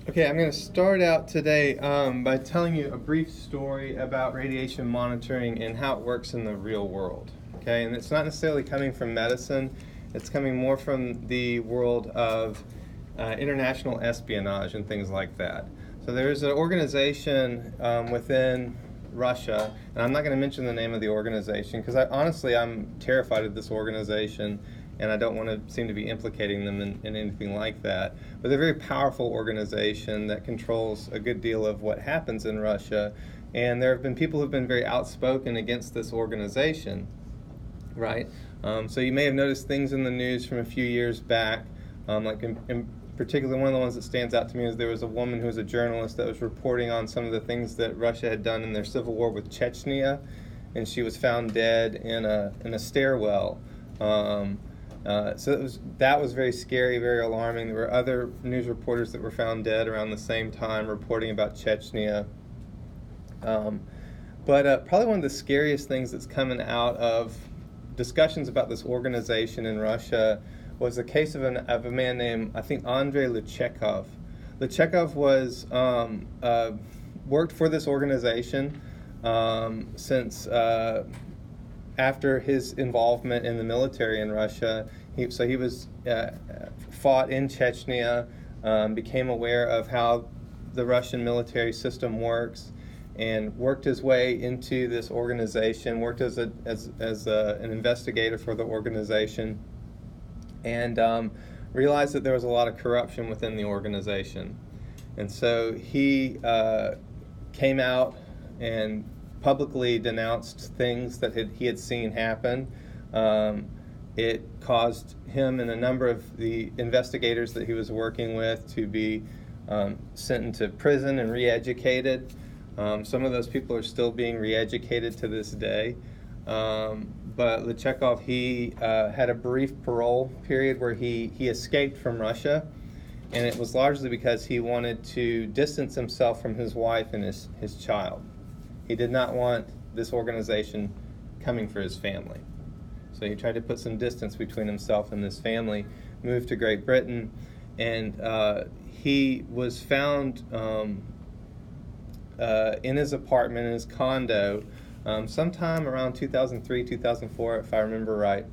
Okay, I'm going to start out today by telling you a brief story about radiation monitoring and how it works in the real world. Okay, and it's not necessarily coming from medicine, it's coming more from the world of international espionage and things like that. So there's an organization within Russia, and I'm not going to mention the name of the organization because honestly I'm terrified of this organization and I don't want to seem to be implicating them in anything like that. But they're a very powerful organization that controls a good deal of what happens in Russia, and there have been people who've been very outspoken against this organization, right? So you may have noticed things in the news from a few years back, like in particular one of the ones that stands out to me is there was a woman who was a journalist that was reporting on some of the things that Russia had done in their civil war with Chechnya, and she was found dead in a stairwell. So that was very scary, very alarming. There were other news reporters that were found dead around the same time reporting about Chechnya. But probably one of the scariest things that's coming out of discussions about this organization in Russia was the case of a man named, I think, Andrei Luchekov. Luchekov was worked for this organization since after his involvement in the military in Russia. He was fought in Chechnya, became aware of how the Russian military system works, and worked his way into this organization, worked as an investigator for the organization, and realized that there was a lot of corruption within the organization. And so he came out and publicly denounced things that he had seen happen. It caused him and a number of the investigators that he was working with to be sent into prison and re-educated. Some of those people are still being re-educated to this day. But Luchekov, he had a brief parole period where he escaped from Russia, and it was largely because he wanted to distance himself from his wife and his child. He did not want this organization coming for his family. So he tried to put some distance between himself and this family, moved to Great Britain, and he was found in his apartment, in his condo, sometime around 2003, 2004, if I remember right.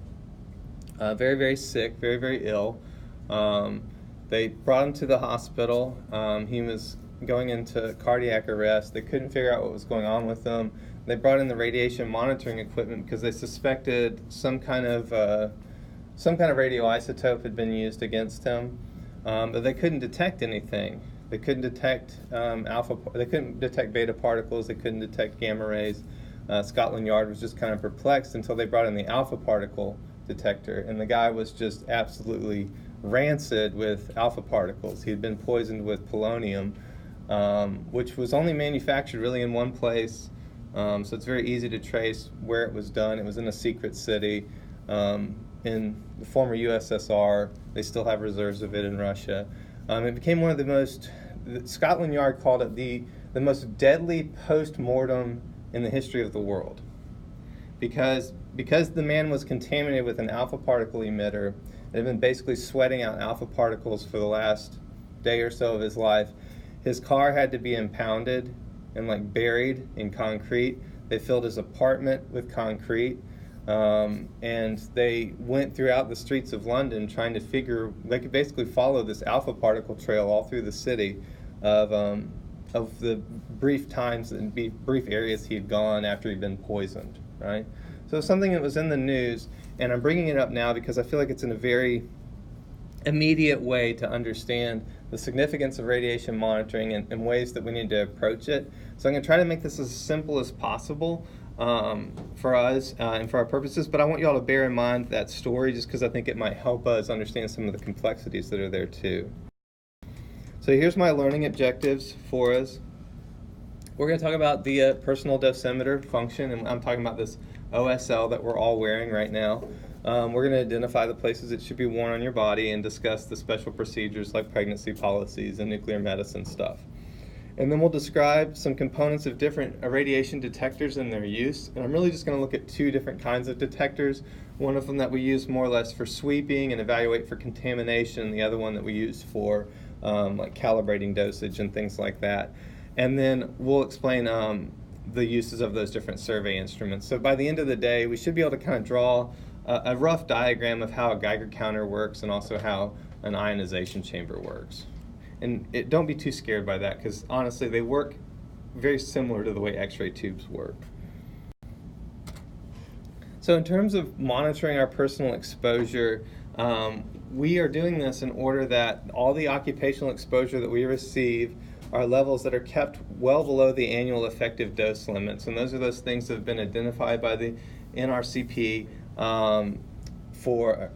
Very, very sick, very, very ill. They brought him to the hospital. He was going into cardiac arrest. They couldn't figure out what was going on with him. They brought in the radiation monitoring equipment because they suspected some kind of radioisotope had been used against him, but they couldn't detect anything. They couldn't detect They couldn't detect beta particles. They couldn't detect gamma rays. Scotland Yard was just kind of perplexed until they brought in the alpha particle detector, and the guy was just absolutely rancid with alpha particles. He had been poisoned with polonium, which was only manufactured really in one place, so it's very easy to trace where it was done. It was in a secret city in the former USSR. They still have reserves of it in Russia. It became one of the most, Scotland Yard called it the most deadly post-mortem in the history of the world, because the man was contaminated with an alpha particle emitter and had been basically sweating out alpha particles for the last day or so of his life. His car had to be impounded and buried in concrete. They filled his apartment with concrete, and they went throughout the streets of London trying to figure, they could basically follow this alpha particle trail all through the city of the brief times and brief areas he had gone after he'd been poisoned, right? So it's something that was in the news, and I'm bringing it up now because I feel like it's in a very immediate way to understand the significance of radiation monitoring and ways that we need to approach it. So I'm going to try to make this as simple as possible for us and for our purposes, but I want you all to bear in mind that story just because I think it might help us understand some of the complexities that are there too. So here's my learning objectives for us. We're going to talk about the personal dosimeter function, and I'm talking about this OSL that we're all wearing right now. We're going to identify the places it should be worn on your body and discuss the special procedures like pregnancy policies and nuclear medicine stuff. And then we'll describe some components of different radiation detectors and their use. And I'm really just going to look at two different kinds of detectors. One of them that we use more or less for sweeping and evaluate for contamination, and the other one that we use for like calibrating dosage and things like that. And then we'll explain the uses of those different survey instruments. So by the end of the day, we should be able to kind of draw a rough diagram of how a Geiger counter works and also how an ionization chamber works. And don't be too scared by that, because honestly, they work very similar to the way X-ray tubes work. So in terms of monitoring our personal exposure, we are doing this in order that all the occupational exposure that we receive are levels that are kept well below the annual effective dose limits. And those are those things that have been identified by the NRCP or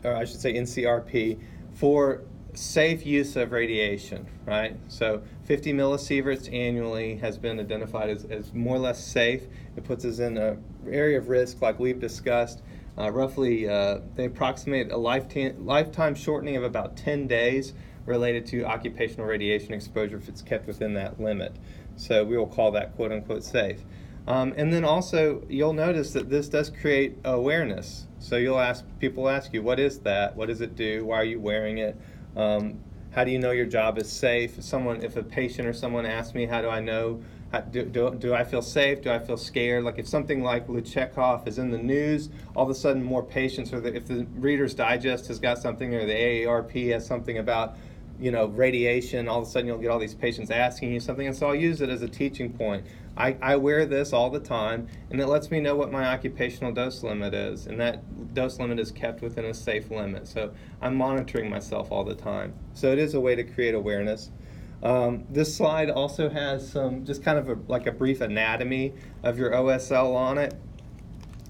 I should say NCRP, for safe use of radiation, right? So 50 millisieverts annually has been identified as more or less safe. It puts us in an area of risk like we've discussed. Roughly, they approximate a lifetime shortening of about 10 days related to occupational radiation exposure if it's kept within that limit. So we will call that quote unquote safe. And then also, you'll notice that this does create awareness. So people ask you, what is that? What does it do? Why are you wearing it? How do you know your job is safe? If a patient or someone asks me, how do I know? Do I feel safe? Do I feel scared? Like if something like Luchekhov is in the news, all of a sudden more patients, or if the Reader's Digest has got something, or the AARP has something about radiation, all of a sudden you'll get all these patients asking you something, and so I'll use it as a teaching point. I wear this all the time, and it lets me know what my occupational dose limit is, and that dose limit is kept within a safe limit. So I'm monitoring myself all the time. So it is a way to create awareness. This slide also has some, just kind of like a brief anatomy of your OSL on it.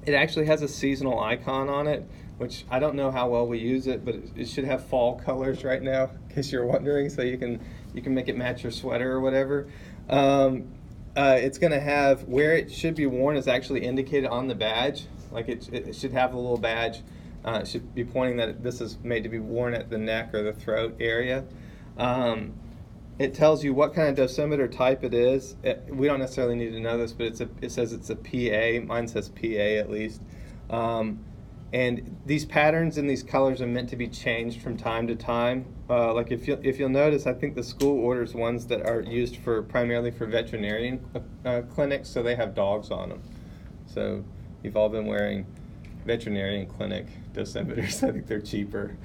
It actually has a seasonal icon on it, which I don't know how well we use it, but it should have fall colors right now, in case you're wondering, so you can make it match your sweater or whatever. It's going to have where it should be worn is actually indicated on the badge. Like it should have a little badge. It should be pointing that this is made to be worn at the neck or the throat area. It tells you what kind of dosimeter type it is. We don't necessarily need to know this, but it says it's a PA. Mine says PA at least. And these patterns and these colors are meant to be changed from time to time. Like if you'll notice, I think the school orders ones that are used primarily for veterinarian clinics, so they have dogs on them. So you've all been wearing veterinarian clinic dosimeters. I think they're cheaper.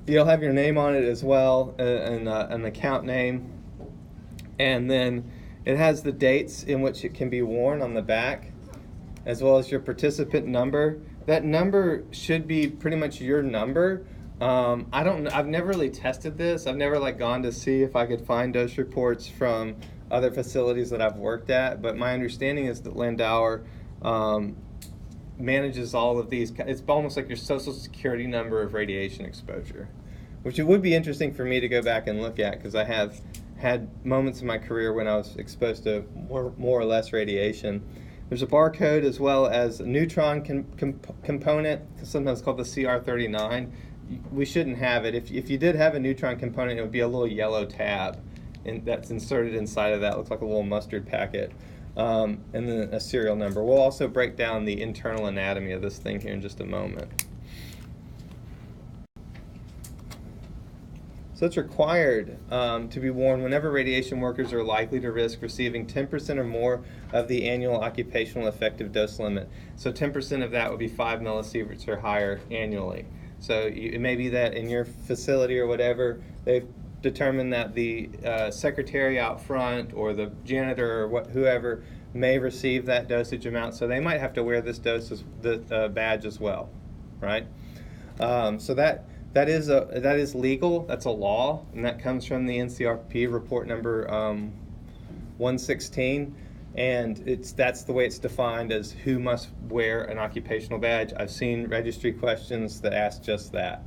You'll have your name on it as well, and an account name, and then it has the dates in which it can be worn on the back, as well as your participant number. That number should be pretty much your number. I've never really tested this. I've never gone to see if I could find dose reports from other facilities that I've worked at, but my understanding is that Landauer manages all of these. It's almost like your social security number of radiation exposure, which it would be interesting for me to go back and look at, because I have had moments in my career when I was exposed to more or less radiation. There's a barcode as well as a neutron component, sometimes called the CR39. We shouldn't have it. If you did have a neutron component, it would be a little yellow tab that's inserted inside of that. It looks like a little mustard packet. And then a serial number. We'll also break down the internal anatomy of this thing here in just a moment. So it's required to be worn whenever radiation workers are likely to risk receiving 10% or more of the annual occupational effective dose limit. So 10% of that would be 5 millisieverts or higher annually. So it may be that in your facility or whatever, they've determined that the secretary out front or the janitor or whoever may receive that dosage amount, so they might have to wear this badge as well, right? So that is legal. That's a law, and that comes from the NCRP report number 116, and that's the way it's defined, as who must wear an occupational badge. I've seen registry questions that ask just that.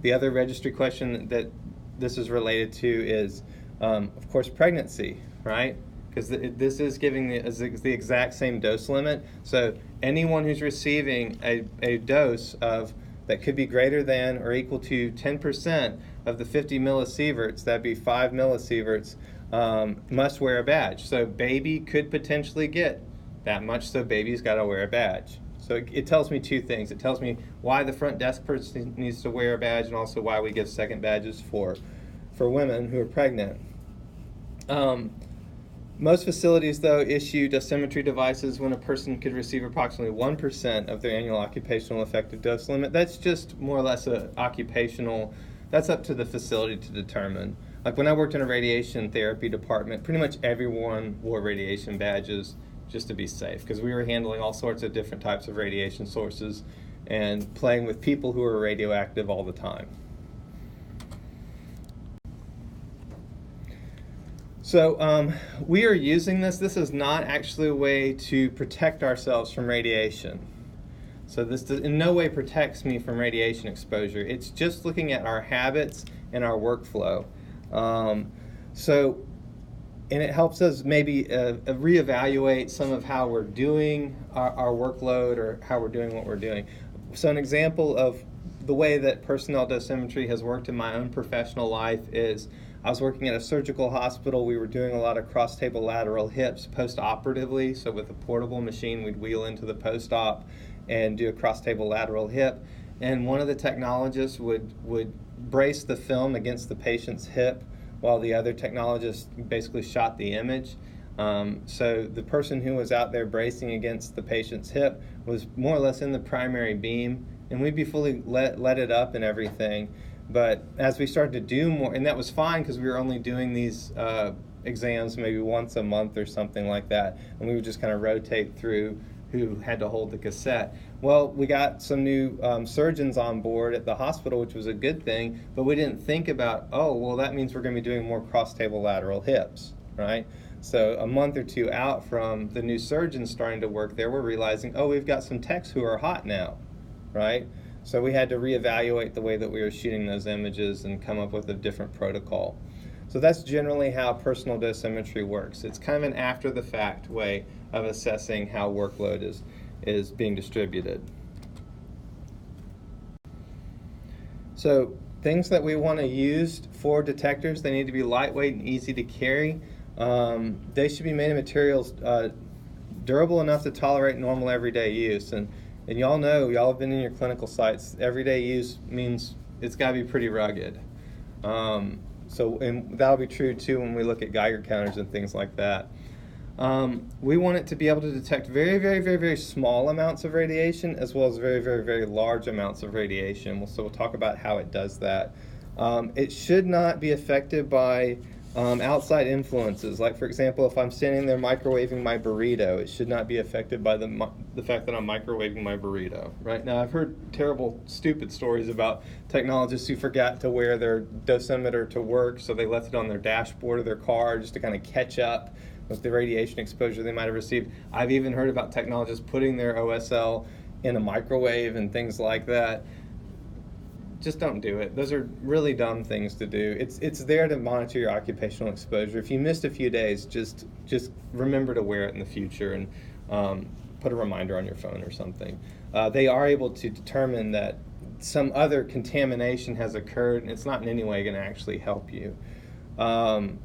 The other registry question that this is related to is, of course, pregnancy, right? Because this is giving the exact same dose limit. So anyone who's receiving a dose of that could be greater than or equal to 10% of the 50 millisieverts, that'd be 5 millisieverts, must wear a badge. So baby could potentially get that much, so baby's got to wear a badge. So it tells me two things. It tells me why the front desk person needs to wear a badge, and also why we give second badges for women who are pregnant. Most facilities, though, issue dosimetry devices when a person could receive approximately 1% of their annual occupational effective dose limit. That's just more or less a occupational, that's up to the facility to determine. Like when I worked in a radiation therapy department, pretty much everyone wore radiation badges just to be safe, because we were handling all sorts of different types of radiation sources and playing with people who were radioactive all the time. So we are using this. This is not actually a way to protect ourselves from radiation. So this in no way protects me from radiation exposure. It's just looking at our habits and our workflow. And it helps us maybe reevaluate some of how we're doing our workload, or how we're doing what we're doing. So an example of the way that personnel dosimetry has worked in my own professional life is I was working at a surgical hospital. We were doing a lot of cross-table lateral hips post-operatively. So with a portable machine, we'd wheel into the post-op and do a cross-table lateral hip. And one of the technologists would brace the film against the patient's hip while the other technologist basically shot the image. So the person who was out there bracing against the patient's hip was more or less in the primary beam, and we'd be fully let it up and everything. But as we started to do more, and that was fine because we were only doing these exams maybe once a month or something like that, and we would just kind of rotate through who had to hold the cassette. Well, we got some new surgeons on board at the hospital, which was a good thing, but we didn't think about, oh, well, that means we're going to be doing more cross-table lateral hips, right? So a month or two out from the new surgeons starting to work there, we're realizing, oh, we've got some techs who are hot now, right? So we had to reevaluate the way that we were shooting those images and come up with a different protocol. So that's generally how personal dosimetry works. It's kind of an after-the-fact way of assessing how workload is being distributed. So things that we want to use for detectors, they need to be lightweight and easy to carry. They should be made of materials durable enough to tolerate normal everyday use. And y'all know, y'all have been in your clinical sites, everyday use means it's got to be pretty rugged. And that'll be true too when we look at Geiger counters and things like that. We want it to be able to detect very, very, very, very small amounts of radiation, as well as very, very, very large amounts of radiation. So we'll talk about how it does that. It should not be affected by outside influences. Like, for example, if I'm standing there microwaving my burrito, it should not be affected by the fact that I'm microwaving my burrito. Right now, I've heard terrible, stupid stories about technologists who forgot to wear their dosimeter to work, so they left it on their dashboard of their car just to kind of catch up with the radiation exposure they might have received. I've even heard about technologists putting their OSL in a microwave and things like that. Just don't do it. Those are really dumb things to do. It's there to monitor your occupational exposure. If you missed a few days, just remember to wear it in the future, and put a reminder on your phone or something. They are able to determine that some other contamination has occurred, and it's not in any way going to actually help you. And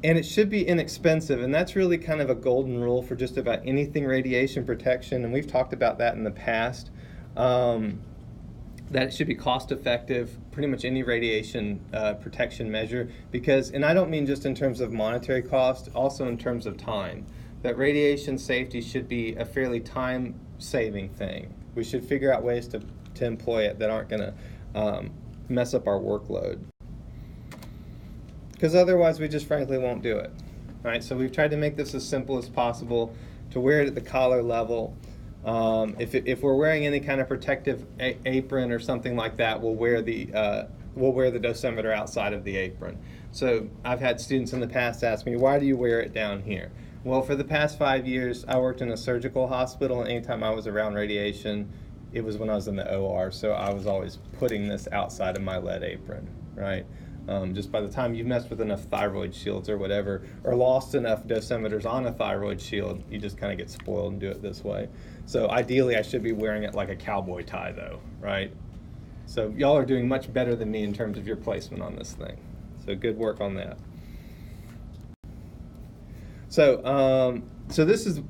it should be inexpensive, and that's really kind of a golden rule for just about anything radiation protection, and we've talked about that in the past. That it should be cost effective, pretty much any radiation protection measure, because, and I don't mean just in terms of monetary cost, also in terms of time, that radiation safety should be a fairly time saving thing. We should figure out ways to employ it that aren't going to mess up our workload, because otherwise we just frankly won't do it. All right, so we've tried to make this as simple as possible, to wear it at the collar level. If we're wearing any kind of protective apron or something like that, we'll wear the dosimeter outside of the apron. So I've had students in the past ask me, why do you wear it down here? Well, for the past 5 years, I worked in a surgical hospital, and anytime I was around radiation, it was when I was in the OR, so I was always putting this outside of my lead apron, right? Just by the time you've messed with enough thyroid shields or whatever, or lost enough dosimeters on a thyroid shield, you just kind of get spoiled and do it this way. So ideally, I should be wearing it like a cowboy tie, though, right? So y'all are doing much better than me in terms of your placement on this thing. So good work on that. So so this is,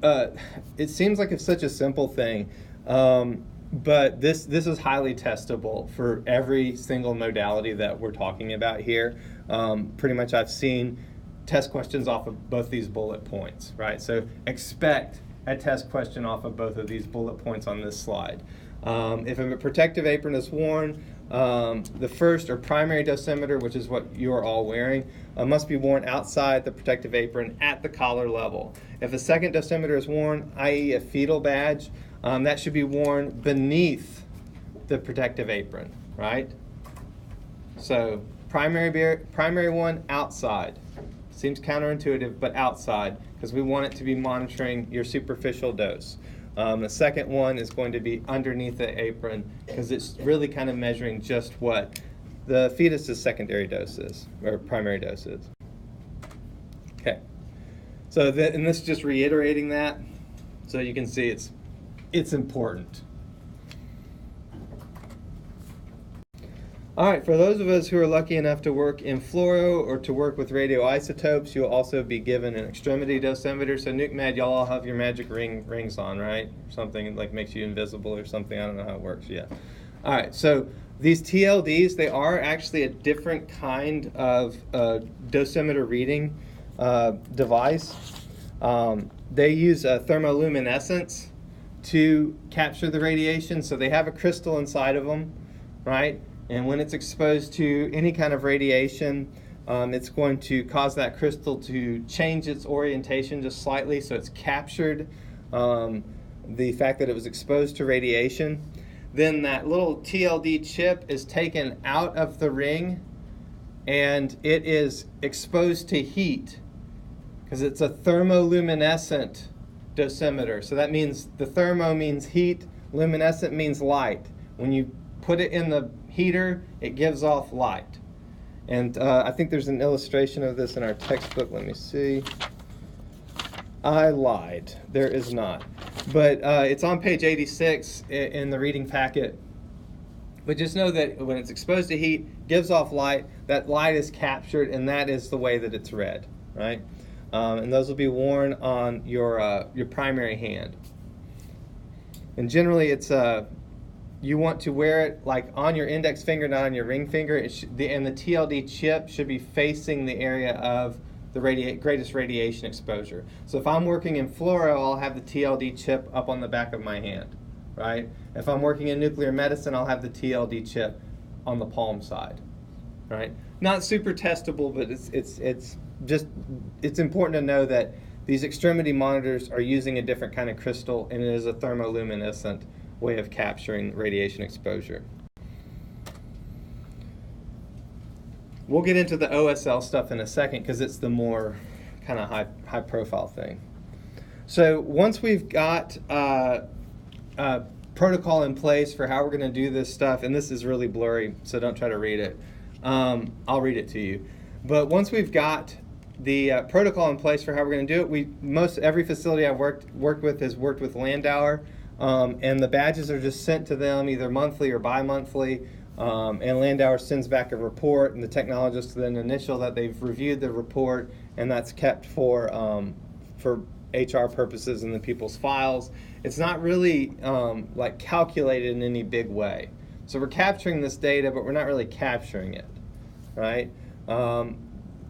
it seems like it's such a simple thing, but this is highly testable for every single modality that we're talking about here. Pretty much I've seen test questions off of both these bullet points, right? So expect a test question off of both of these bullet points on this slide. If a protective apron is worn, the first or primary dosimeter, which is what you're all wearing, must be worn outside the protective apron at the collar level. If a second dosimeter is worn, i.e. a fetal badge, that should be worn beneath the protective apron, right? So primary one, outside. Seems counterintuitive, but outside, because we want it to be monitoring your superficial dose. The second one is going to be underneath the apron, because it's really kind of measuring just what the fetus's secondary dose is, or primary dose is. Okay, so and this is just reiterating that, so you can see it's important. All right, for those of us who are lucky enough to work in fluoro or to work with radioisotopes, you'll also be given an extremity dosimeter. So Nuke Med, y'all all have your magic rings on, right? Something like makes you invisible or something. I don't know how it works yet. All right, so these TLDs, they are actually a different kind of dosimeter reading device. They use thermoluminescence to capture the radiation. So they have a crystal inside of them, right? And when it's exposed to any kind of radiation, it's going to cause that crystal to change its orientation just slightly, so it's captured the fact that it was exposed to radiation. Then that little TLD chip is taken out of the ring, and it is exposed to heat, because it's a thermoluminescent dosimeter. So that means the thermo means heat, luminescent means light. When you put it in the heater, it gives off light. And I think there's an illustration of this in our textbook. Let me see. I lied. There is not. But it's on page 86 in the reading packet. But just know that when it's exposed to heat, gives off light, that light is captured, and that is the way that it's read, right? And those will be worn on your primary hand. And generally, it's you want to wear it like on your index finger, not on your ring finger. And the TLD chip should be facing the area of the greatest radiation exposure. So if I'm working in fluoro, I'll have the TLD chip up on the back of my hand, right? If I'm working in nuclear medicine, I'll have the TLD chip on the palm side, right? Not super testable, but it's important to know that these extremity monitors are using a different kind of crystal, and it is a thermoluminescent way of capturing radiation exposure. We'll get into the OSL stuff in a second because it's the more kind of high profile thing. So once we've got a protocol in place for how we're going to do this stuff, and this is really blurry, so don't try to read it. I'll read it to you. But once we've got the protocol in place for how we're going to do it, every facility I've worked with has worked with Landauer. And the badges are just sent to them either monthly or bi-monthly, and Landauer sends back a report, and the technologists then initial that they've reviewed the report, and that's kept for HR purposes in the people's files. It's not really like calculated in any big way. So we're capturing this data, but we're not really capturing it, right?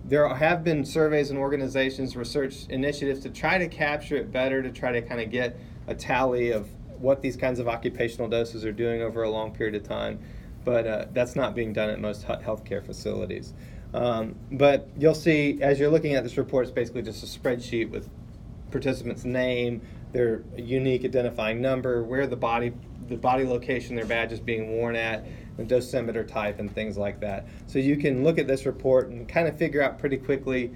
There have been surveys and organizations, research initiatives to try to capture it better, to try to kind of get a tally of what these kinds of occupational doses are doing over a long period of time, but that's not being done at most healthcare facilities. But you'll see, as you're looking at this report, it's basically just a spreadsheet with participants' name, their unique identifying number, where the body location their badge is being worn at, the dosimeter type, and things like that. So you can look at this report and kind of figure out pretty quickly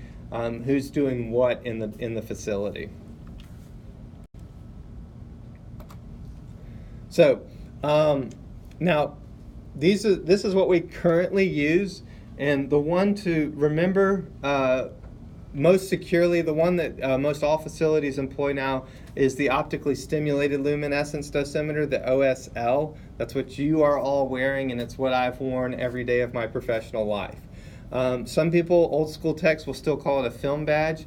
who's doing what in the facility. So now this is what we currently use And the one to remember most securely, the one that most all facilities employ now is the optically stimulated luminescence dosimeter, the OSL. That's what you are all wearing, and it's what I've worn every day of my professional life. Some people, old school techs, will still call it a film badge.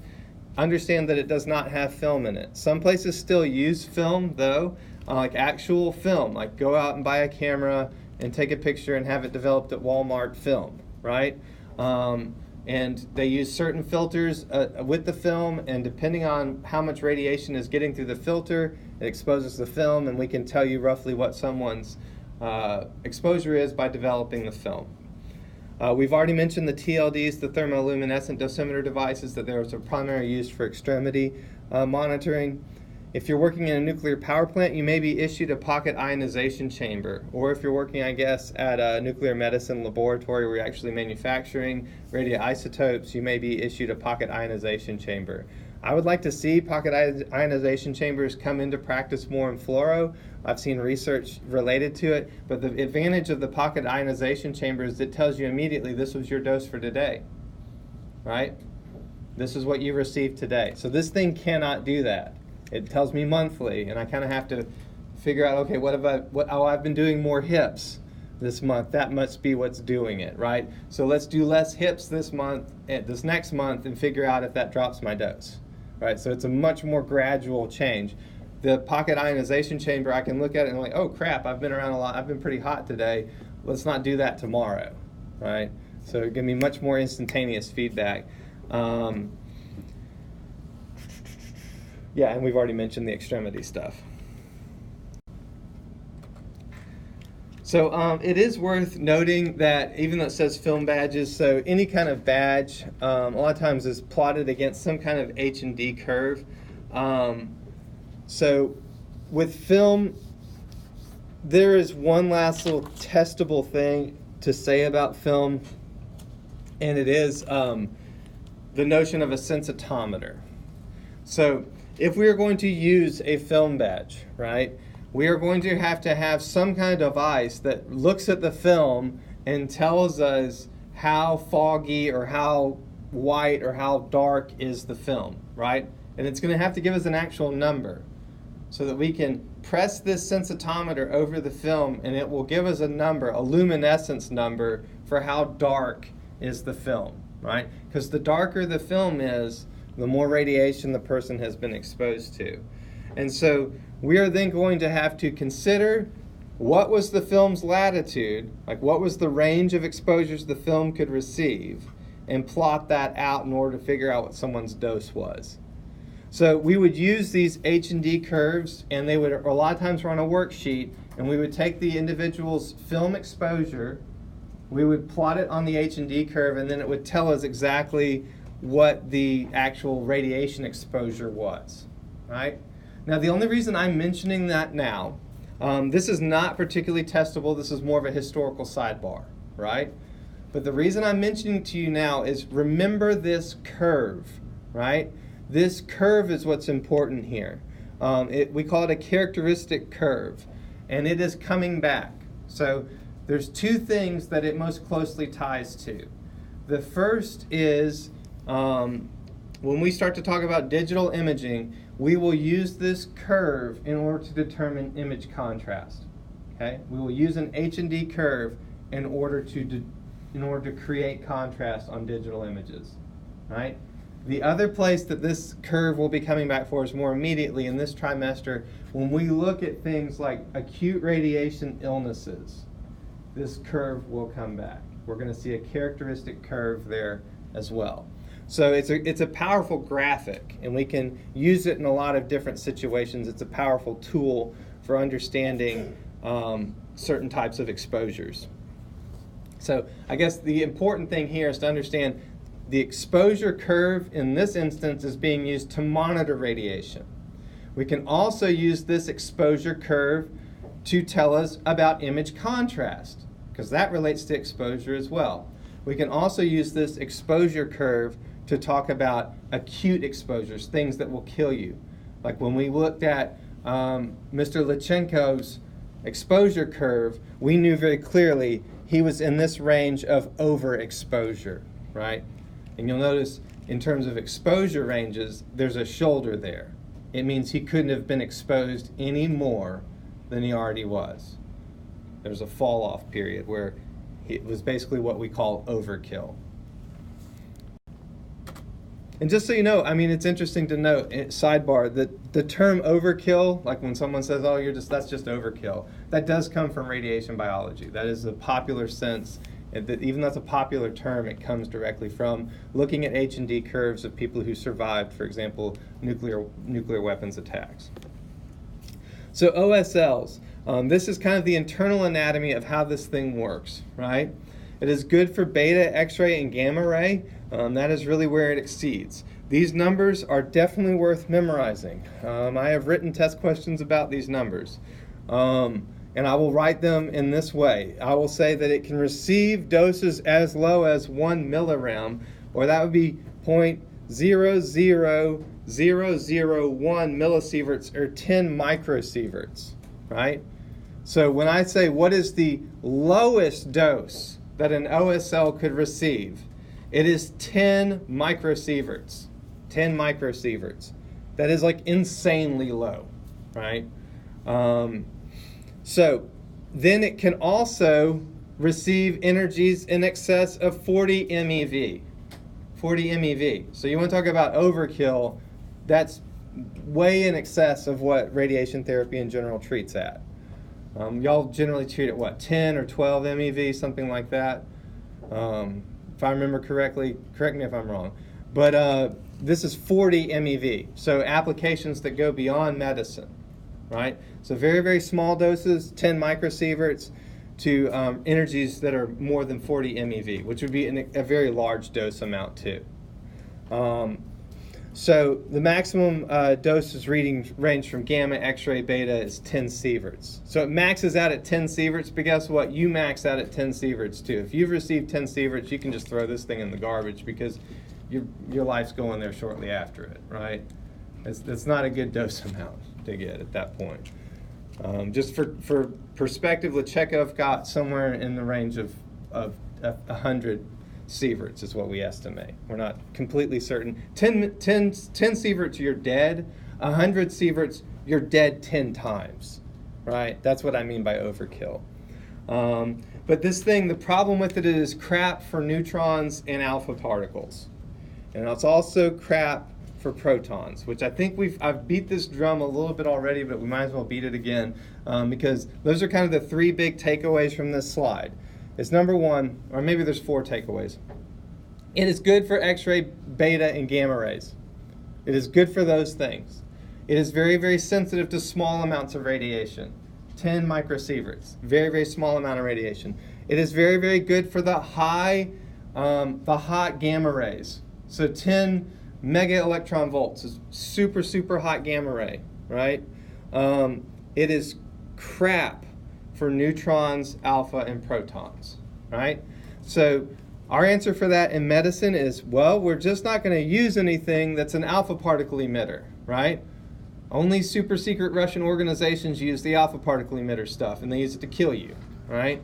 Understand that it does not have film in it. Some places still use film, though, like actual film, like go out and buy a camera and take a picture and have it developed at Walmart film, right? And they use certain filters with the film, and depending on how much radiation is getting through the filter, it exposes the film, and we can tell you roughly what someone's exposure is by developing the film. We've already mentioned the TLDS, the thermoluminescent dosimeter devices, that there's a primary use for extremity monitoring. If you're working in a nuclear power plant, you may be issued a pocket ionization chamber. Or if you're working, I guess, at a nuclear medicine laboratory where you're actually manufacturing radioisotopes, you may be issued a pocket ionization chamber. I would like to see pocket ionization chambers come into practice more in fluoro. I've seen research related to it, but the advantage of the pocket ionization chamber is it tells you immediately this was your dose for today, right? This is what you received today. So this thing cannot do that. It tells me monthly, and I kind of have to figure out, okay, I've been doing more hips this month. That must be what's doing it, right? So let's do less hips this next month, and figure out if that drops my dose, right? So it's a much more gradual change. The pocket ionization chamber, I can look at it and I'm like, oh crap, I've been around a lot. I've been pretty hot today. Let's not do that tomorrow, right? So it can be much more instantaneous feedback. Yeah, and we've already mentioned the extremity stuff. So it is worth noting that even though it says film badges, so any kind of badge a lot of times is plotted against some kind of H&D curve. So with film, there is one last little testable thing to say about film, and it is the notion of a sensitometer. So if we are going to use a film badge, right, we are going to have some kind of device that looks at the film and tells us how foggy or how white or how dark is the film, right? And it's going to have to give us an actual number so that we can press this sensitometer over the film and it will give us a number, a luminescence number for how dark is the film, right? Because the darker the film is, the more radiation the person has been exposed to. And so we are then going to have to consider what was the film's latitude, like what was the range of exposures the film could receive, and plot that out in order to figure out what someone's dose was. So we would use these H&D curves, and they would a lot of times run a worksheet, and we would take the individual's film exposure, we would plot it on the H&D curve, and then it would tell us exactly what the actual radiation exposure was, right? Now, the only reason I'm mentioning that now, this is not particularly testable. This is more of a historical sidebar, right? But the reason I'm mentioning to you now is remember this curve, right? This curve is what's important here. We call it a characteristic curve, and it is coming back. So there's two things that it most closely ties to. The first is when we start to talk about digital imaging, we will use this curve in order to determine image contrast. Okay? We will use an H&D curve in order to create contrast on digital images. Right? The other place that this curve will be coming back for is more immediately in this trimester when we look at things like acute radiation illnesses. This curve will come back. We're going to see a characteristic curve there as well. So it's a powerful graphic, and we can use it in a lot of different situations. It's a powerful tool for understanding certain types of exposures. So I guess the important thing here is to understand the exposure curve in this instance is being used to monitor radiation. We can also use this exposure curve to tell us about image contrast, because that relates to exposure as well. We can also use this exposure curve to talk about acute exposures, things that will kill you. Like when we looked at Mr. Lachenko's exposure curve, we knew very clearly he was in this range of overexposure, right? And you'll notice in terms of exposure ranges, there's a shoulder there. It means he couldn't have been exposed any more than he already was. There's a fall off period where it was basically what we call overkill. And just so you know, I mean, it's interesting to note, sidebar, that the term overkill, like when someone says, oh, that's just overkill, that does come from radiation biology. That is a popular sense. Even though it's a popular term, it comes directly from looking at H&D curves of people who survived, for example, nuclear weapons attacks. So OSLs, this is kind of the internal anatomy of how this thing works, right? It is good for beta, X-ray, and gamma ray. That is really where it exceeds. These numbers are definitely worth memorizing. I have written test questions about these numbers. And I will write them in this way. I will say that it can receive doses as low as 1 millirem, or that would be 0.00001 millisieverts, or 10 microsieverts, right? So when I say what is the lowest dose that an OSL could receive, it is 10 microsieverts. 10 microsieverts. That is like insanely low, right? So then it can also receive energies in excess of 40 MeV. 40 MeV. So you want to talk about overkill, that's way in excess of what radiation therapy in general treats at. Y'all generally treat at what, 10 or 12 MeV, something like that. If I remember correctly, correct me if I'm wrong. But this is 40 MeV, so applications that go beyond medicine, right? So very, very small doses, 10 microsieverts, to energies that are more than 40 MeV, which would be a very large dose amount too. So the maximum doses reading range from gamma, X-ray, beta is 10 sieverts. So it maxes out at 10 sieverts, but guess what? You max out at 10 sieverts too. If you've received 10 sieverts, you can just throw this thing in the garbage because your life's going there shortly after it, right? It's not a good dose amount to get at that point. Just for perspective, Lechekov got somewhere in the range of 100 sieverts is what we estimate. We're not completely certain. 10 sieverts, you're dead. 100 sieverts, you're dead 10 times, right? That's what I mean by overkill. But this thing, the problem with it is crap for neutrons and alpha particles. And it's also crap for protons, which I think I've beat this drum a little bit already, but we might as well beat it again because those are kind of the three big takeaways from this slide. It's number one, or maybe there's 4 takeaways. It is good for X-ray, beta, and gamma rays. It is good for those things. It is very, very sensitive to small amounts of radiation. 10 microsieverts, very, very small amount of radiation. It is very, very good for the hot gamma rays. So 10 mega electron volts is super, super hot gamma ray, right? It is crap for neutrons, alpha, and protons, right? So our answer for that in medicine is, well, we're just not going to use anything that's an alpha particle emitter, right? Only super secret Russian organizations use the alpha particle emitter stuff, and they use it to kill you, right?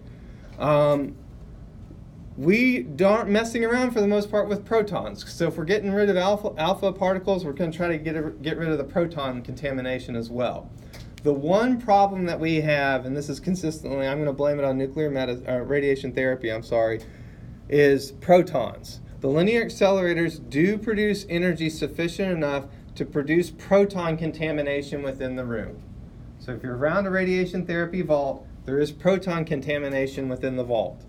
We aren't messing around for the most part with protons. So if we're getting rid of alpha particles, we're going to try to get rid of the proton contamination as well. The one problem that we have, and this is consistently, I'm going to blame it on radiation therapy, is protons. The linear accelerators do produce energy sufficient enough to produce proton contamination within the room. So if you're around a radiation therapy vault, there is proton contamination within the vault.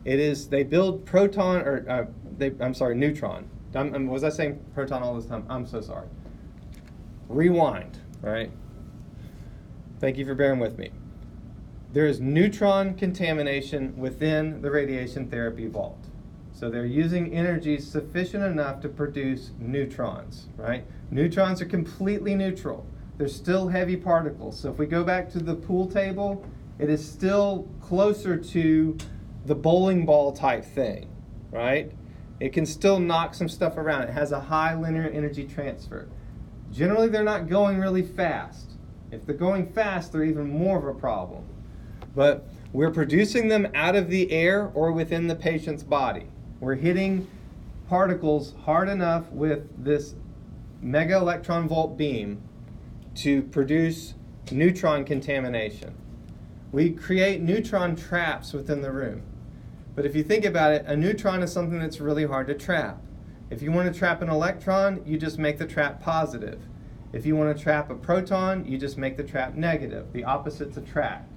They build neutron. Was I saying proton all this time? I'm so sorry. Rewind, right? Thank you for bearing with me. There is neutron contamination within the radiation therapy vault. So they're using energy sufficient enough to produce neutrons, right? Neutrons are completely neutral. They're still heavy particles. So if we go back to the pool table, it is still closer to the bowling ball type thing, right? It can still knock some stuff around. It has a high linear energy transfer. Generally, they're not going really fast. If they're going fast, they're even more of a problem. but we're producing them out of the air or within the patient's body. We're hitting particles hard enough with this mega electron volt beam to produce neutron contamination. We create neutron traps within the room. But if you think about it, a neutron is something that's really hard to trap. If you want to trap an electron, you just make the trap positive. If you want to trap a proton, you just make the trap negative. The opposites attract.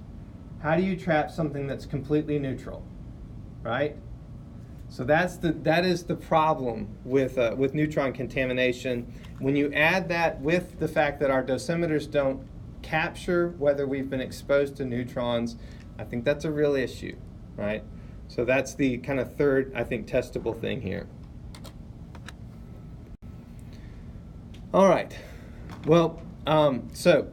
How do you trap something that's completely neutral, right? So that is the problem with neutron contamination. When you add that with the fact that our dosimeters don't capture whether we've been exposed to neutrons, I think that's a real issue, right? So that's the kind of third, I think, testable thing here. All right. Well, so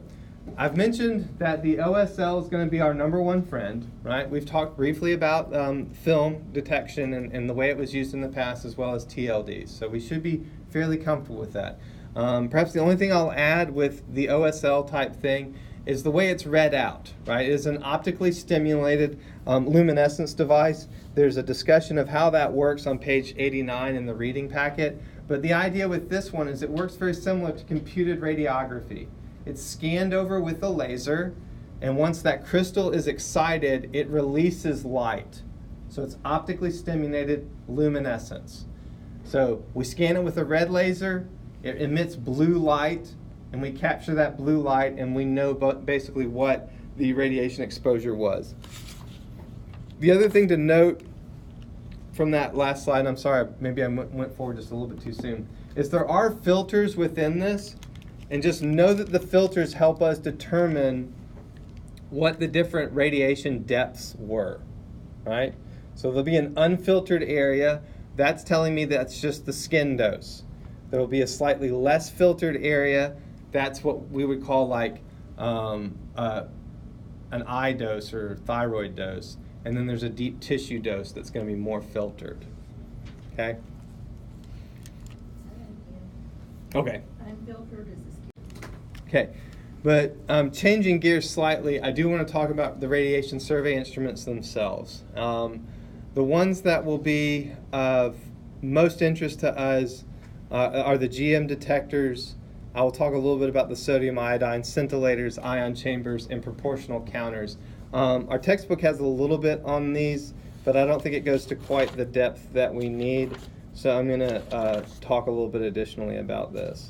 I've mentioned that the OSL is going to be our #1 friend, right? We've talked briefly about film detection and the way it was used in the past, as well as TLDs. So we should be fairly comfortable with that. Perhaps the only thing I'll add with the OSL type thing is the way it's read out, right? It is an optically stimulated luminescence device. There's a discussion of how that works on page 89 in the reading packet. But the idea with this one is it works very similar to computed radiography. It's scanned over with a laser, and once that crystal is excited, it releases light. So it's optically stimulated luminescence. So we scan it with a red laser, it emits blue light, and we capture that blue light, and we know basically what the radiation exposure was. The other thing to note from that last slide, I'm sorry, maybe I went forward just a little bit too soon, is there are filters within this, and just know that the filters help us determine what the different radiation depths were, right? So there'll be an unfiltered area. That's telling me that's just the skin dose. There will be a slightly less filtered area. That's what we would call like an eye dose or thyroid dose. And then there's a deep tissue dose that's going to be more filtered. Okay? Okay. Unfiltered is the skin. Okay. But changing gears slightly, I do want to talk about the radiation survey instruments themselves. The ones that will be of most interest to us are the GM detectors. I will talk a little bit about the sodium iodine, scintillators, ion chambers, and proportional counters. Our textbook has a little bit on these, but I don't think it goes to quite the depth that we need. So I'm going to talk a little bit additionally about this.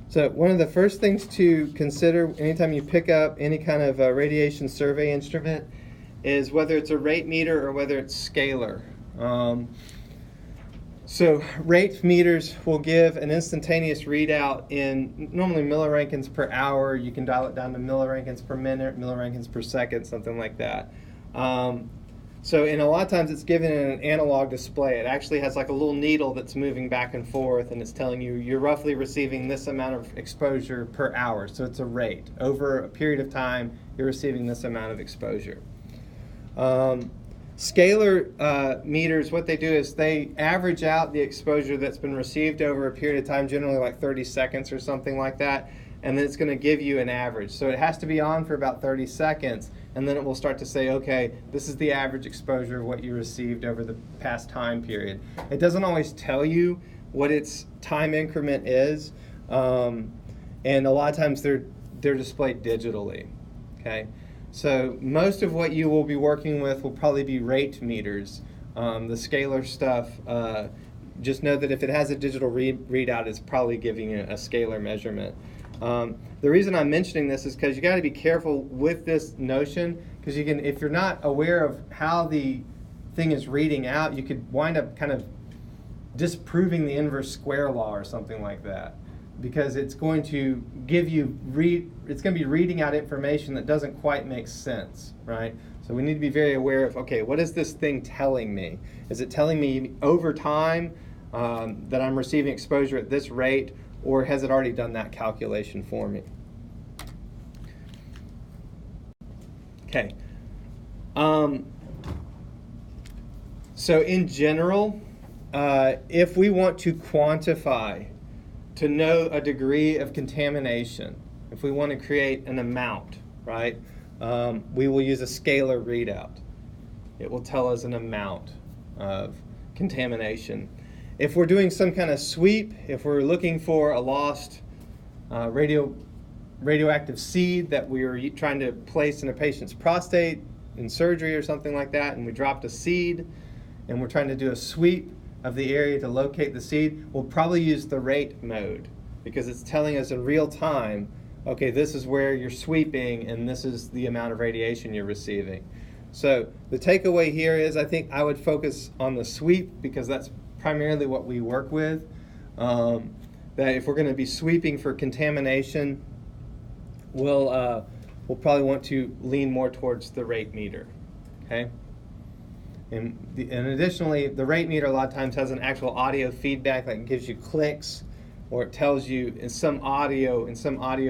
So one of the first things to consider anytime you pick up any kind of radiation survey instrument is whether it's a rate meter or whether it's scalar. So rate meters will give an instantaneous readout in normally millirankins per hour. You can dial it down to millirankins per minute, millirankins per second, something like that. And a lot of times it's given in an analog display. It actually has like a little needle that's moving back and forth, and it's telling you you're roughly receiving this amount of exposure per hour. So it's a rate. Over a period of time, you're receiving this amount of exposure. Scalar meters, what they do is they average out the exposure that's been received over a period of time, generally like 30 seconds or something like that, and then it's going to give you an average. So it has to be on for about 30 seconds, and then it will start to say, okay, this is the average exposure of what you received over the past time period. It doesn't always tell you what its time increment is, and a lot of times they're displayed digitally, okay? So most of what you will be working with will probably be rate meters. The scalar stuff, just know that if it has a digital readout, it's probably giving you a scalar measurement. The reason I'm mentioning this is because you got to be careful with this notion, because you can, if you're not aware of how the thing is reading out, you could wind up kind of disproving the inverse square law or something like that, because it's going to give you it's going to be reading out information that doesn't quite make sense, right? So we need to be very aware of, okay, what is this thing telling me? Is it telling me over time that I'm receiving exposure at this rate, or has it already done that calculation for me? Okay. So in general, if we want to quantify to know a degree of contamination, if we want to create an amount, right, we will use a scalar readout. It will tell us an amount of contamination. If we're doing some kind of sweep, if we're looking for a lost radioactive seed that we were trying to place in a patient's prostate in surgery or something like that, and we dropped a seed, and we're trying to do a sweep of the area to locate the seed, we'll probably use the rate mode because it's telling us in real time, okay, this is where you're sweeping and this is the amount of radiation you're receiving. So the takeaway here is I think I would focus on the sweep because that's primarily what we work with. That if we're going to be sweeping for contamination, we'll probably want to lean more towards the rate meter, okay? And additionally, the rate meter a lot of times has an actual audio feedback that gives you clicks, or it tells you in some audio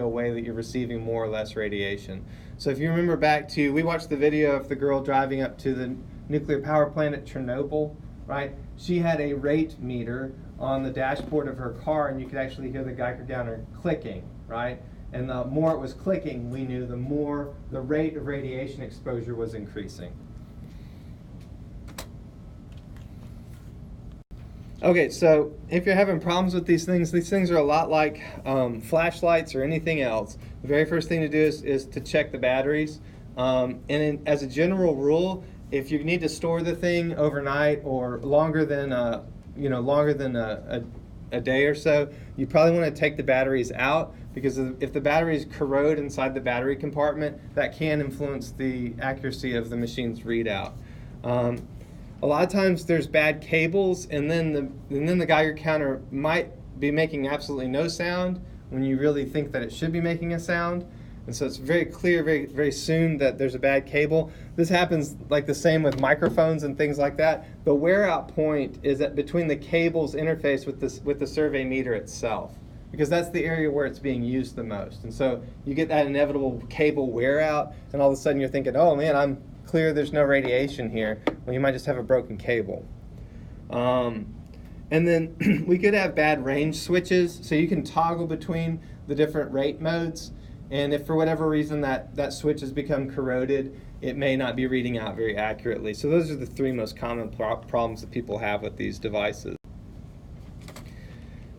way that you're receiving more or less radiation. So if you remember back to, we watched the video of the girl driving up to the nuclear power plant at Chernobyl, right? She had a rate meter on the dashboard of her car, and you could actually hear the Geiger counter clicking, right? And the more it was clicking, we knew the more the rate of radiation exposure was increasing. Okay, so if you're having problems with these things are a lot like flashlights or anything else. The very first thing to do is to check the batteries. As a general rule, if you need to store the thing overnight or longer than a day or so, you probably want to take the batteries out because if the batteries corrode inside the battery compartment, that can influence the accuracy of the machine's readout. A lot of times there's bad cables, and then the Geiger counter might be making absolutely no sound when you really think that it should be making a sound. And so it's very clear very, very soon that there's a bad cable. This happens like the same with microphones and things like that. The wear out point is that between the cable's interface with the survey meter itself, because that's the area where it's being used the most. And so you get that inevitable cable wear out, and all of a sudden you're thinking, oh man, I'm clear there's no radiation here. Well, you might just have a broken cable. And then we could have bad range switches, so you can toggle between the different rate modes, and if for whatever reason that switch has become corroded, it may not be reading out very accurately. So those are the three most common problems that people have with these devices.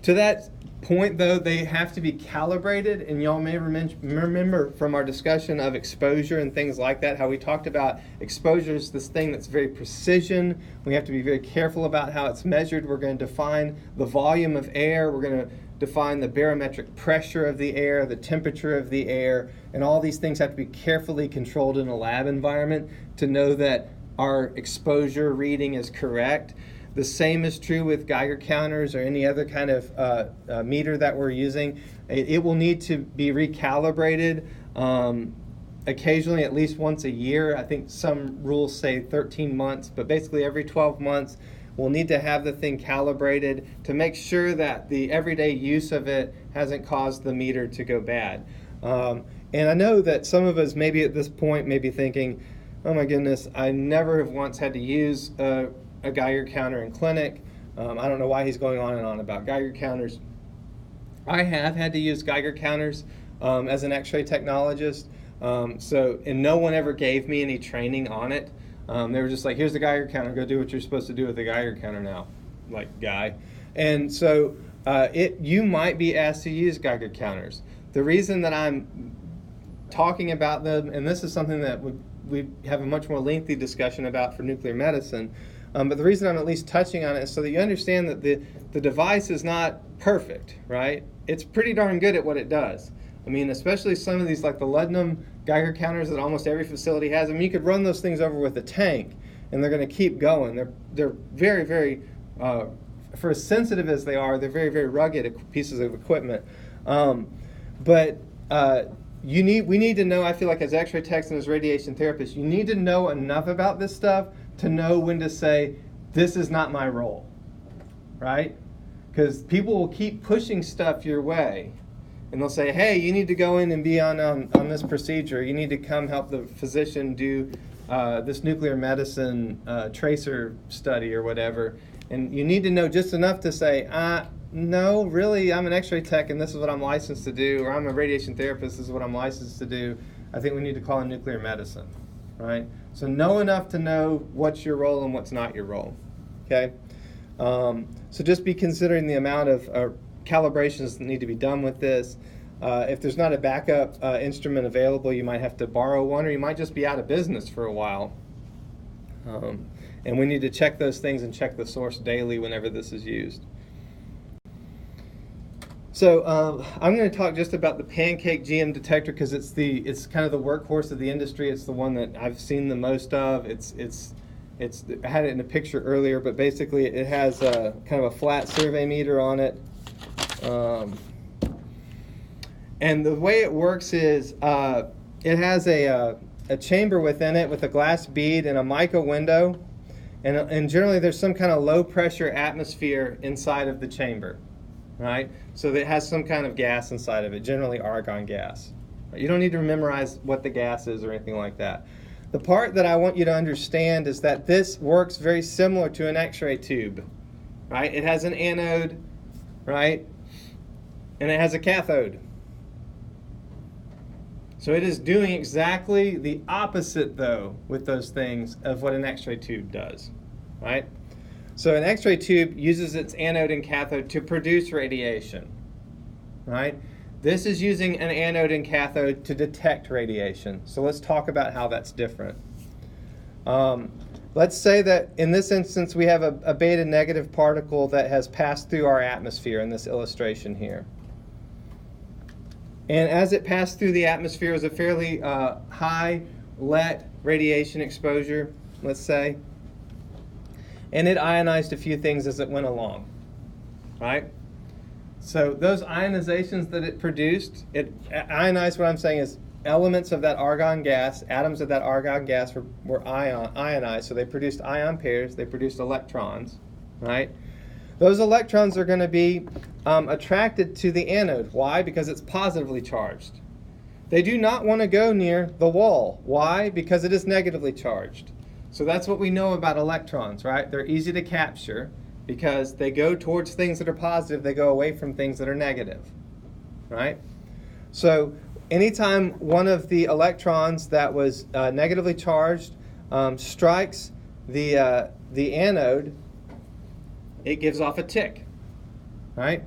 To that point, though, they have to be calibrated, and y'all may remember from our discussion of exposure and things like that, how we talked about exposure is this thing that's very precision. We have to be very careful about how it's measured. We're going to define the volume of air. We're going to define the barometric pressure of the air, the temperature of the air, and all these things have to be carefully controlled in a lab environment to know that our exposure reading is correct. The same is true with Geiger counters or any other kind of meter that we're using. It will need to be recalibrated occasionally, at least once a year. I think some rules say 13 months, but basically every 12 months we'll need to have the thing calibrated to make sure that the everyday use of it hasn't caused the meter to go bad. And I know that some of us maybe at this point may be thinking, oh my goodness, I never have once had to use a Geiger counter in clinic. I don't know why he's going on and on about Geiger counters. I have had to use Geiger counters as an X-ray technologist, and no one ever gave me any training on it. They were just like, here's the Geiger counter, go do what you're supposed to do with the Geiger counter now, like guy. And so you might be asked to use Geiger counters. The reason that I'm talking about them, and this is something that we have a much more lengthy discussion about for nuclear medicine, but the reason I'm at least touching on it is so that you understand that the device is not perfect, right? It's pretty darn good at what it does. I mean, especially some of these, like the Ludnum Geiger counters that almost every facility has. I mean, you could run those things over with a tank, and they're going to keep going. They're very, very, for as sensitive as they are, they're very, very rugged pieces of equipment. But we need to know, I feel like as X-ray techs and as radiation therapists, you need to know enough about this stuff to know when to say, this is not my role, right? Because people will keep pushing stuff your way. And they'll say, hey, you need to go in and be on this procedure. You need to come help the physician do this nuclear medicine tracer study or whatever. And you need to know just enough to say, no, really, I'm an x-ray tech and this is what I'm licensed to do, or I'm a radiation therapist, this is what I'm licensed to do. I think we need to call in nuclear medicine, right? So know enough to know what's your role and what's not your role, okay? So just be considering the amount of calibrations that need to be done with this. If there's not a backup instrument available, you might have to borrow one, or you might just be out of business for a while. And we need to check those things and check the source daily whenever this is used. So I'm going to talk just about the Pancake GM detector because it's kind of the workhorse of the industry. It's the one that I've seen the most of. I had it in a picture earlier, but basically it has kind of a flat survey meter on it. And the way it works is it has a chamber within it with a glass bead and a mica window. And generally there's some kind of low pressure atmosphere inside of the chamber, right? So that it has some kind of gas inside of it, generally argon gas. You don't need to memorize what the gas is or anything like that. The part that I want you to understand is that this works very similar to an X-ray tube, right? It has an anode, right? And it has a cathode. So it is doing exactly the opposite, though, with those things of what an X-ray tube does, right? So an X-ray tube uses its anode and cathode to produce radiation, right? This is using an anode and cathode to detect radiation. So let's talk about how that's different. Let's say that in this instance we have a beta negative particle that has passed through our atmosphere in this illustration here. And as it passed through the atmosphere, it was a fairly high LET radiation exposure, let's say. And it ionized a few things as it went along, right? So those ionizations that it produced, it ionized, what I'm saying is elements of that argon gas, atoms of that argon gas were ionized. So they produced ion pairs, they produced electrons, right? Those electrons are going to be attracted to the anode. Why? Because it's positively charged. They do not want to go near the wall. Why? Because it is negatively charged. So that's what we know about electrons, right? They're easy to capture because they go towards things that are positive, they go away from things that are negative, right? So anytime one of the electrons that was negatively charged strikes the anode, it gives off a tick, right?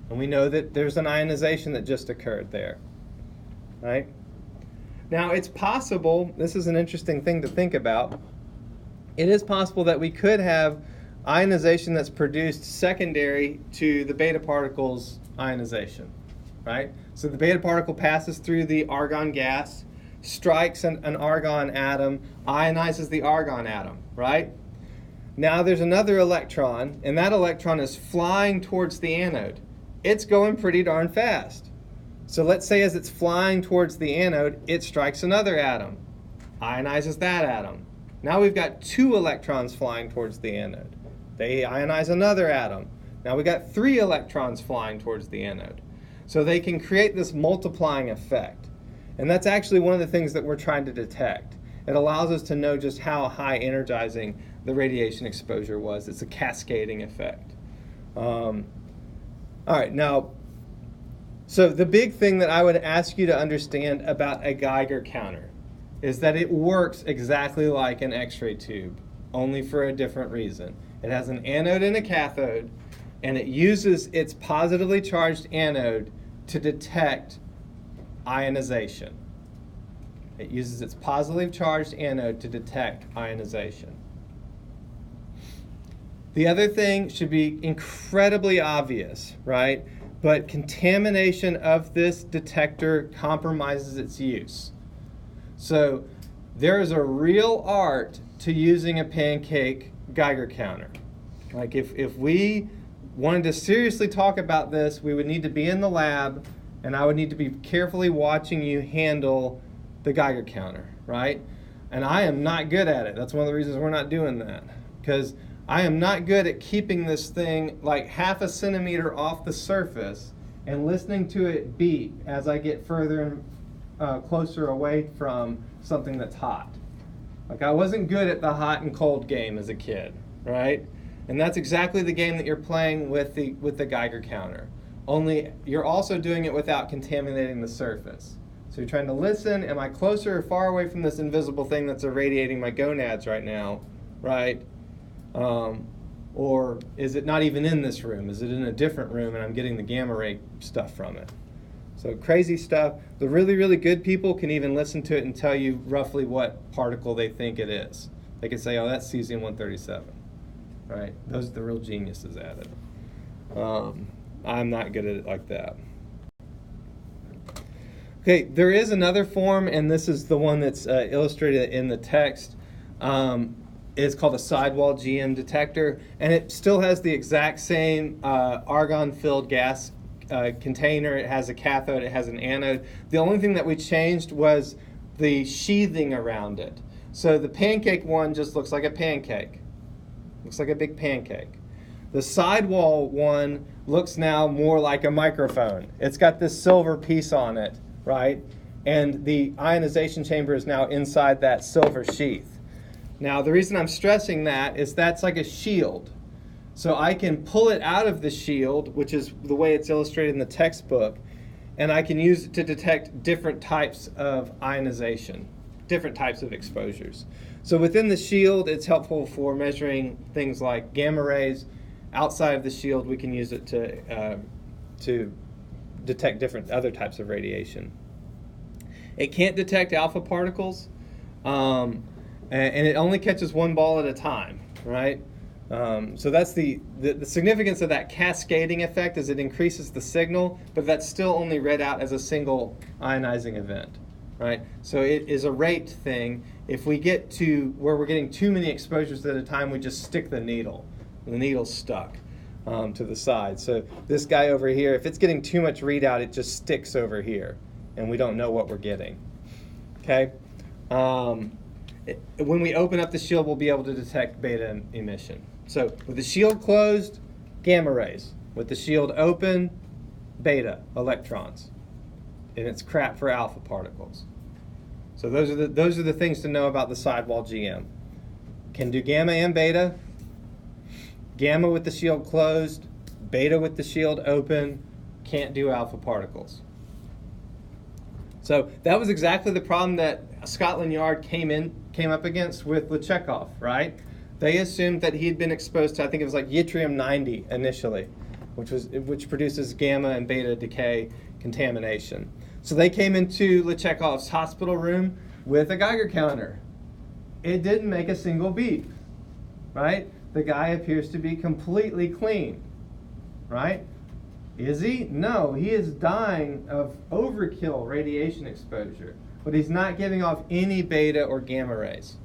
And we know that there's an ionization that just occurred there, right? Now it's possible, this is an interesting thing to think about, it is possible that we could have ionization that's produced secondary to the beta particle's ionization, right? So the beta particle passes through the argon gas, strikes an argon atom, ionizes the argon atom, right? Now there's another electron, and that electron is flying towards the anode. It's going pretty darn fast. So let's say as it's flying towards the anode, it strikes another atom, ionizes that atom. Now we've got two electrons flying towards the anode. They ionize another atom. Now we've got three electrons flying towards the anode. So they can create this multiplying effect. And that's actually one of the things that we're trying to detect. It allows us to know just how high energizing the radiation exposure was. It's a cascading effect. All right, now, so the big thing that I would ask you to understand about a Geiger counter is that it works exactly like an X-ray tube, only for a different reason. It has an anode and a cathode, and it uses its positively charged anode to detect ionization. It uses its positively charged anode to detect ionization. The other thing should be incredibly obvious, right? But contamination of this detector compromises its use. So there is a real art to using a Pancake Geiger counter. Like if we wanted to seriously talk about this, we would need to be in the lab, and I would need to be carefully watching you handle the Geiger counter, right? And I am not good at it. That's one of the reasons we're not doing that, because I am not good at keeping this thing like half a centimeter off the surface and listening to it beep as I get further and closer away from something that's hot. Like I wasn't good at the hot and cold game as a kid, right? And that's exactly the game that you're playing with the Geiger counter. Only you're also doing it without contaminating the surface. So you're trying to listen, am I closer or far away from this invisible thing that's irradiating my gonads right now, right? Or is it not even in this room? Is it in a different room and I'm getting the gamma ray stuff from it? So crazy stuff. The really, really good people can even listen to it and tell you roughly what particle they think it is. They can say, oh, that's cesium-137, right? Those are the real geniuses at it. I'm not good at it like that. Okay, there is another form, and this is the one that's illustrated in the text. It's called a Sidewall GM detector, and it still has the exact same argon-filled gas container. It has a cathode, it has an anode. The only thing that we changed was the sheathing around it. So the Pancake one just looks like a pancake. Looks like a big pancake. The Sidewall one looks now more like a microphone. It's got this silver piece on it, right? And the ionization chamber is now inside that silver sheath. Now the reason I'm stressing that is that's like a shield. So I can pull it out of the shield, which is the way it's illustrated in the textbook, and I can use it to detect different types of ionization, different types of exposures. So within the shield, it's helpful for measuring things like gamma rays. Outside of the shield, we can use it to detect different other types of radiation. It can't detect alpha particles, and it only catches one ball at a time, right? So that's the significance of that cascading effect is it increases the signal, but that's still only read out as a single ionizing event, right? So it is a rate thing. If we get to where we're getting too many exposures at a time, we just stick the needle. The needle's stuck to the side. So this guy over here, if it's getting too much readout, it just sticks over here, and we don't know what we're getting, okay? When we open up the shield, we'll be able to detect beta emission. So with the shield closed, gamma rays. With the shield open, beta, electrons. And it's crap for alpha particles. So those are the things to know about the Sidewall GM. Can do gamma and beta. Gamma with the shield closed, beta with the shield open, can't do alpha particles. So that was exactly the problem that Scotland Yard came up against with Lechekov, right? They assumed that he'd been exposed to, I think it was like yttrium-90 initially, which produces gamma and beta decay contamination. So they came into Lechekov's hospital room with a Geiger counter. It didn't make a single beep, right? The guy appears to be completely clean, right? Is he? No, he is dying of overkill radiation exposure, but he's not giving off any beta or gamma rays,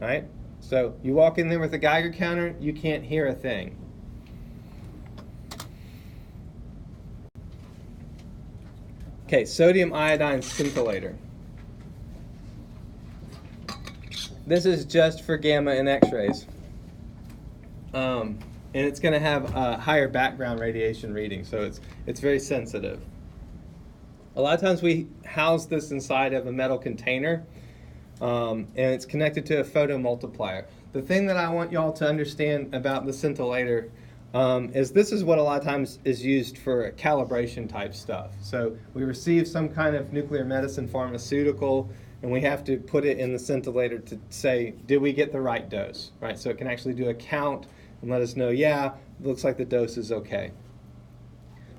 right? So you walk in there with a Geiger counter, you can't hear a thing. Okay, sodium iodine scintillator. This is just for gamma and X-rays. And it's going to have a higher background radiation reading, so it's very sensitive. A lot of times we house this inside of a metal container, and it's connected to a photomultiplier. The thing that I want y'all to understand about the scintillator is this is what a lot of times is used for calibration type stuff. So we receive some kind of nuclear medicine pharmaceutical, and we have to put it in the scintillator to say, did we get the right dose, right? So it can actually do a count and let us know, yeah, it looks like the dose is okay.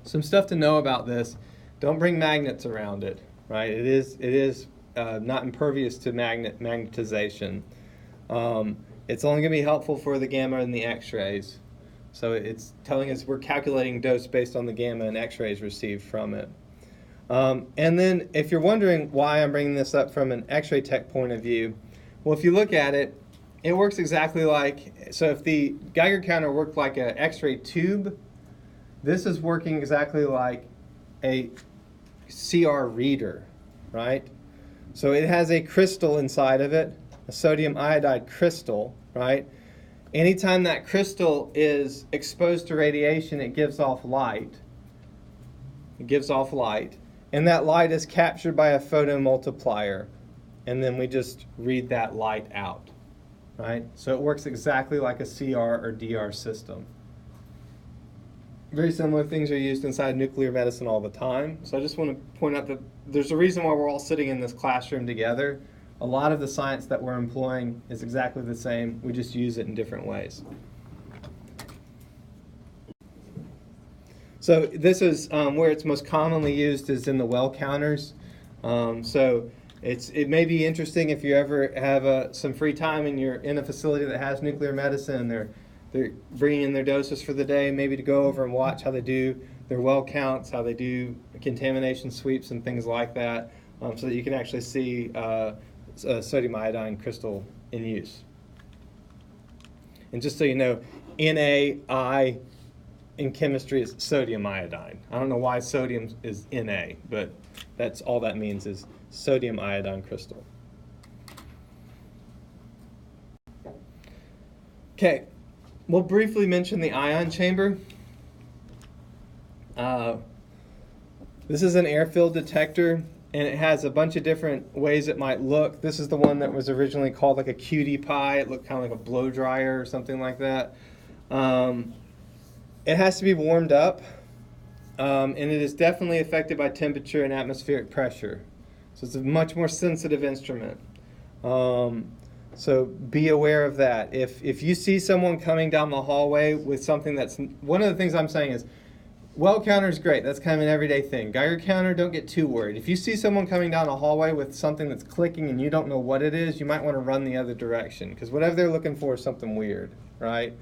Some stuff to know about this: don't bring magnets around it, right? It is not impervious to magnetization. It's only going to be helpful for the gamma and the X-rays. So it's telling us we're calculating dose based on the gamma and X-rays received from it. And then if you're wondering why I'm bringing this up from an X-ray tech point of view, well, if you look at it, it works exactly like, so if the Geiger counter worked like an X-ray tube, this is working exactly like a CR reader, right? So it has a crystal inside of it, a sodium iodide crystal, right? Anytime that crystal is exposed to radiation, it gives off light. It gives off light. And that light is captured by a photomultiplier. And then we just read that light out. right? So it works exactly like a CR or DR system. Very similar things are used inside nuclear medicine all the time. So I just want to point out that there's a reason why we're all sitting in this classroom together. A lot of the science that we're employing is exactly the same. We just use it in different ways. So this is where it's most commonly used is in the well counters. So it may be interesting if you ever have some free time and you're in a facility that has nuclear medicine. They're bringing in their doses for the day, maybe to go over and watch how they do their well counts, how they do contamination sweeps and things like that, so that you can actually see sodium iodine crystal in use. And just so you know, Na in chemistry is sodium iodine. I don't know why sodium is Na, but that's all that means is sodium iodine crystal. Okay. We'll briefly mention the ion chamber. This is an air-filled detector, and it has a bunch of different ways it might look. This is the one that was originally called like a cutie pie. It looked kind of like a blow dryer or something like that. It has to be warmed up, and it is definitely affected by temperature and atmospheric pressure. So it's a much more sensitive instrument. So be aware of that. If you see someone coming down the hallway with something that's, one of the things I'm saying is, well counter is great. That's kind of an everyday thing. Geiger counter, don't get too worried. If you see someone coming down a hallway with something that's clicking and you don't know what it is, you might want to run the other direction, because whatever they're looking for is something weird, right?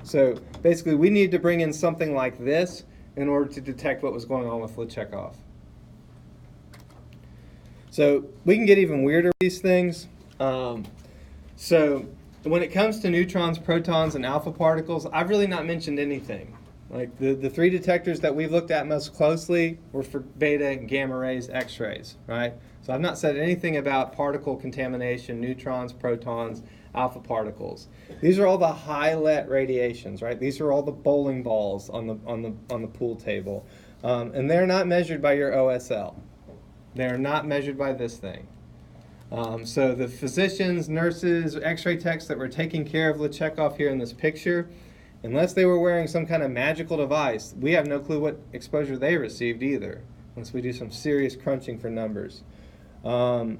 So basically, we need to bring in something like this in order to detect what was going on with Chekhov. So we can get even weirder with these things. So when it comes to neutrons, protons, and alpha particles, I've really not mentioned anything. Like the three detectors that we've looked at most closely were for beta, gamma rays, X-rays, right? So I've not said anything about particle contamination, neutrons, protons, alpha particles. These are all the high-let radiations, right? These are all the bowling balls on the pool table, and they're not measured by your OSL. They're not measured by this thing. So the physicians, nurses, X-ray techs that were taking care of Chekhov here in this picture, unless they were wearing some kind of magical device, we have no clue what exposure they received either, unless we do some serious crunching for numbers. And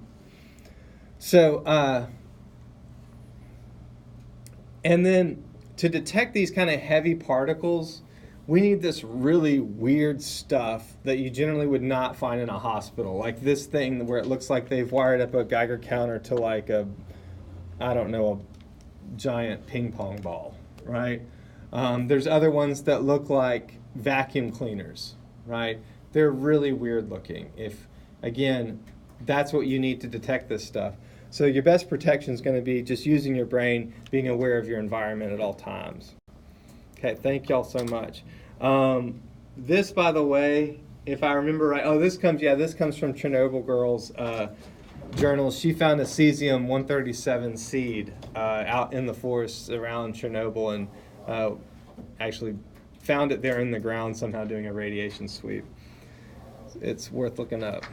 then to detect these kind of heavy particles, we need this really weird stuff that you generally would not find in a hospital, like this thing where it looks like they've wired up a Geiger counter to like a giant ping pong ball, right? There's other ones that look like vacuum cleaners, right? They're really weird looking. Again, that's what you need to detect this stuff. So your best protection is going to be just using your brain, being aware of your environment at all times. Okay, thank y'all so much. This, by the way, if I remember right, this comes from Chernobyl Girl's journal. She found a cesium-137 seed out in the forests around Chernobyl, and actually found it there in the ground somehow doing a radiation sweep. It's worth looking up.